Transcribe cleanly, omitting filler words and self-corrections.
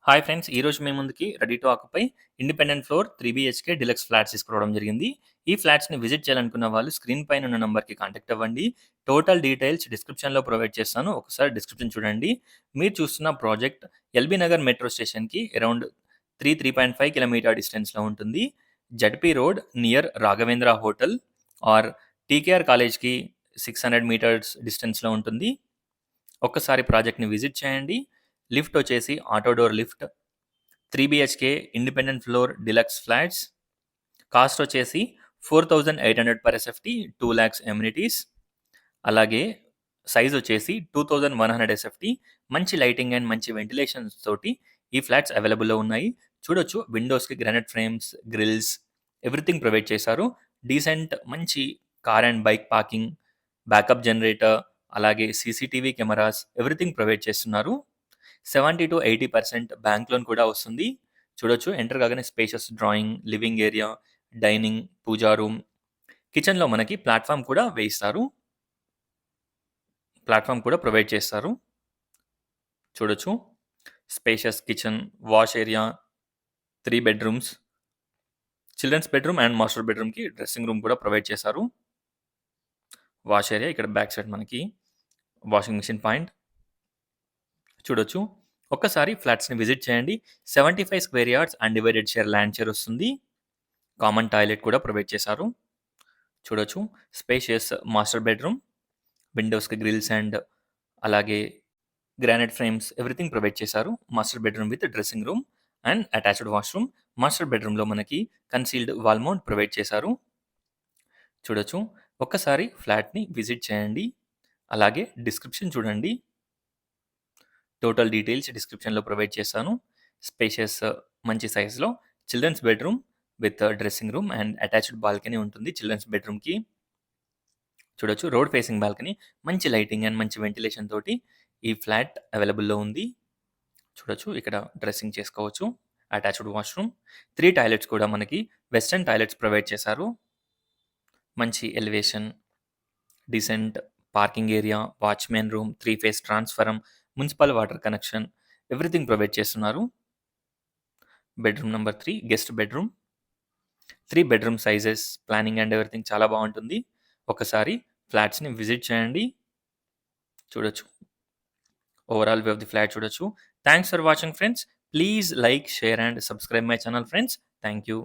Hi friends! ఈరోజు మీ ముందుకి ready to occupy independent floor 3 BHK deluxe flats తీసుకురావడం జరిగింది. ఈ ఫ్లాట్స్‌ని విజిట్ చేయాలనుకున్న వాళ్ళు స్క్రీన్ పైన ఉన్న నంబర్‌కి కాంటాక్ట్ అవ్వండి. టోటల్ డీటెయిల్స్ డిస్క్రిప్షన్‌లో ప్రొవైడ్ చేస్తాను. ఒకసారి డిస్క్రిప్షన్ చూడండి. మీరు చూస్తున్న ప్రాజెక్ట్ ఎల్బీ నగర్ మెట్రో స్టేషన్‌కి అరౌండ్ 3.5 కిలోమీటర్ డిస్టెన్స్‌లో ఉంటుంది. ZP road near Raghavendra hotel are TKR కాలేజ్‌కి 600 మీటర్స్ డిస్టెన్స్‌లో ఉంటుంది. ఒక్కసారి ప్రాజెక్ట్‌ని విజిట్ చేయండి. లిఫ్ట్ వచ్చేసి auto door lift. 3 BHK independent floor deluxe flats. Cost వచ్చేసి 4,800 పర్ ఎస్ఎఫ్టీ, 2 లాక్స్ ఎమ్యూనిటీస్. అలాగే సైజ్ వచ్చేసి 2,100 ఎస్ఎఫ్టీ. మంచి లైటింగ్ అండ్ మంచి వెంటిలేషన్ తోటి ఈ ఫ్లాట్స్ అవైలబుల్‌లో ఉన్నాయి. చూడొచ్చు విండోస్‌కి granite frames, grills everything provide చేశారు. డీసెంట్ మంచి car and bike parking, backup generator, అలాగే సీసీటీవీ కెమెరాస్ ఎవ్రీథింగ్ ప్రొవైడ్ చేస్తున్నారు. 70-80% బ్యాంక్ లోన్ కూడా వస్తుంది. చూడొచ్చు ఎంటర్ కాగానే spacious drawing, living area, dining, puja room, కిచెన్‌లో మనకి ప్లాట్‌ఫార్మ్ కూడా వేయిస్తారు. ప్లాట్‌ఫార్మ్ కూడా ప్రొవైడ్ చేస్తారు. చూడొచ్చు spacious kitchen, wash area, 3 bedrooms, children's bedroom and master బెడ్‌రూమ్‌కి డ్రెస్సింగ్ రూమ్ కూడా ప్రొవైడ్ చేశారు. వాష్ ఏరియా ఇక్కడ బ్యాక్ సైడ్ మనకి వాషింగ్ మెషిన్ పాయింట్. చూడొచ్చు. ఒక్కసారి ఫ్లాట్స్‌ని విజిట్ చేయండి. 75 square yards undivided share land share వస్తుంది. కామన్ టాయిలెట్ కూడా ప్రొవైడ్ చేశారు. చూడొచ్చు స్పేషియస్ మాస్టర్ బెడ్‌రూమ్, విండోస్‌కి గ్రిల్స్ అండ్ అలాగే గ్రానైట్ ఫ్రేమ్స్ ఎవ్రీథింగ్ ప్రొవైడ్ చేశారు. Master bedroom with dressing room and attached washroom. మాస్టర్ బెడ్‌రూమ్‌లో మనకి కన్సీల్డ్ వాల్ మౌంట్ ప్రొవైడ్ చేశారు. చూడొచ్చు. ఒక్కసారి ఫ్లాట్‌ని విజిట్ చేయండి. అలాగే డిస్క్రిప్షన్ చూడండి. టోటల్ డీటెయిల్స్ డిస్క్రిప్షన్‌లో ప్రొవైడ్ చేశాను. స్పేషియస్ మంచి సైజ్‌లో children's bedroom with dressing room and attached balcony ఉంటుంది చిల్డ్రన్స్ బెడ్‌రూమ్‌కి. చూడొచ్చు రోడ్ ఫేసింగ్ బాల్కనీ, మంచి లైటింగ్ అండ్ మంచి వెంటిలేషన్ తోటి ఈ ఫ్లాట్ అవైలబుల్‌లో ఉంది. చూడొచ్చు ఇక్కడ డ్రెస్సింగ్ చేసుకోవచ్చు. అటాచ్డ్ వాష్‌రూమ్, 3 టాయిలెట్స్ కూడా మనకి వెస్టర్న్ టాయిలెట్స్ ప్రొవైడ్ చేశారు. మంచి elevation, decent parking area, watchmen room, 3 phase transformer, municipal water connection everything provide చేస్తున్నారు. Bedroom number 3 guest bedroom. 3 bedroom sizes, planning and everything చాలా బావుంటుంది. ఒకసారి ఫ్లాట్స్‌ని విజిట్ చేయండి. చూడొచ్చు. Overall view of the flat చూడొచ్చు. Thanks for watching friends. Please like, share and subscribe my channel friends. Thank you.